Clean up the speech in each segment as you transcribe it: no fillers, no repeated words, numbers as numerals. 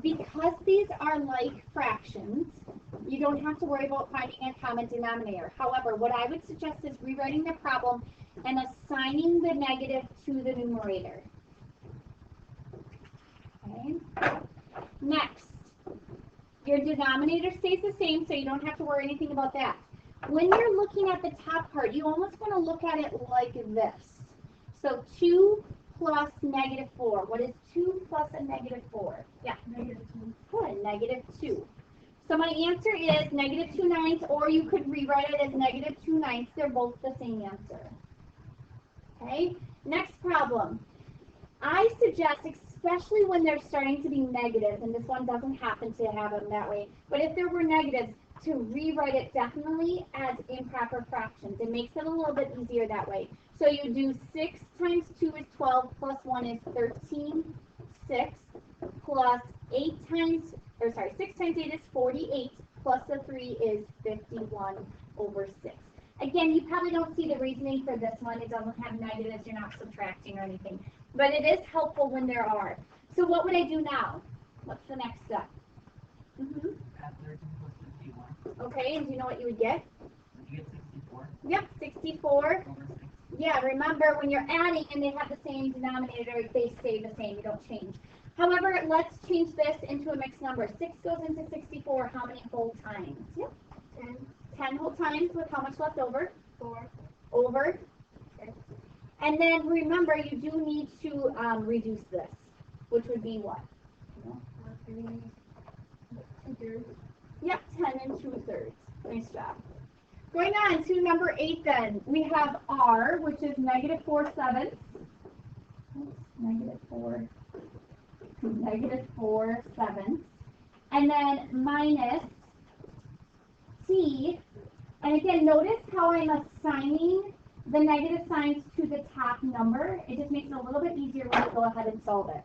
Because these are like fractions, you don't have to worry about finding a common denominator. However, what I would suggest is rewriting the problem and assigning the negative to the numerator. Okay. Next, your denominator stays the same, so you don't have to worry anything about that. When you're looking at the top part, you almost want to look at it like this. So 2 plus negative 4. What is 2 plus a negative 4? Yeah, negative 2. Good, negative 2. So my answer is negative 2/9, or you could rewrite it as negative 2/9. They're both the same answer. Okay, next problem. I suggest, especially when they're starting to be negatives, and this one doesn't happen to have them that way, but if there were negatives, to rewrite it definitely as improper fractions. It makes it a little bit easier that way. So you do 6 times 2 is 12, plus 1 is 13, 6, plus 6 times 8 is 48, plus the 3 is 51/6. Again, you probably don't see the reasoning for this one. It doesn't have negatives, you're not subtracting or anything. But it is helpful when there are. So what would I do now? What's the next step? Add 13 plus 51. Okay, and do you know what you would get? You get 64. Yep, 64. Over 6. Yeah, remember when you're adding and they have the same denominator, they stay the same, you don't change. However, let's change this into a mixed number. 6 goes into 64, how many whole times? Yep. 10. 10 whole times with how much left over? 4. Over. Okay. And then remember, you do need to reduce this, which would be what? 2/3. Yep, 10 and 2/3. Nice job. Going on to number 8 then, we have r, which is negative 4/7. Negative 4/7. And then minus t. And again, notice how I'm assigning the negative signs to the top number. It just makes it a little bit easier when you go ahead and solve it.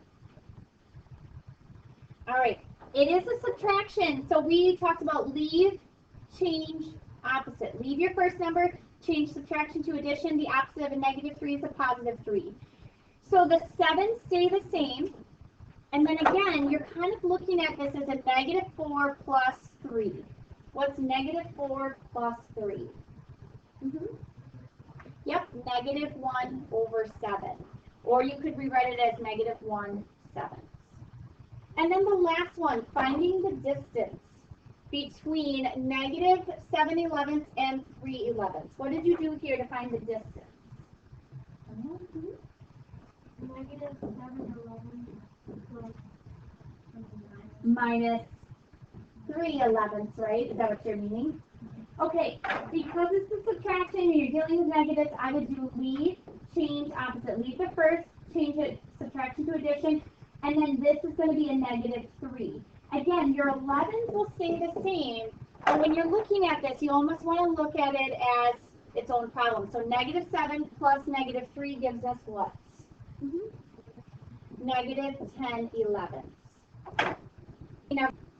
All right, it is a subtraction. So we talked about leave, change, opposite. Leave your first number, change subtraction to addition. The opposite of a negative 3 is a positive 3. So the 7s stay the same. And then again, you're kind of looking at this as a negative 4 plus 3. What's negative 4 plus 3? Yep, negative 1/7. Or you could rewrite it as negative 1/7. And then the last one, finding the distance between negative 7/11 and 3/11. What did you do here to find the distance? Negative 7/11 plus Minus 3/11, right? Is that what you're meaning? Okay, because it's a subtraction and you're dealing with negatives, I would do leave, change, opposite. Leave the first, change it, subtraction to addition, and then this is going to be a negative 3. Again, your 11s will stay the same, and when you're looking at this, you almost want to look at it as its own problem. So negative 7 plus negative 3 gives us what? Negative 10/11. Now,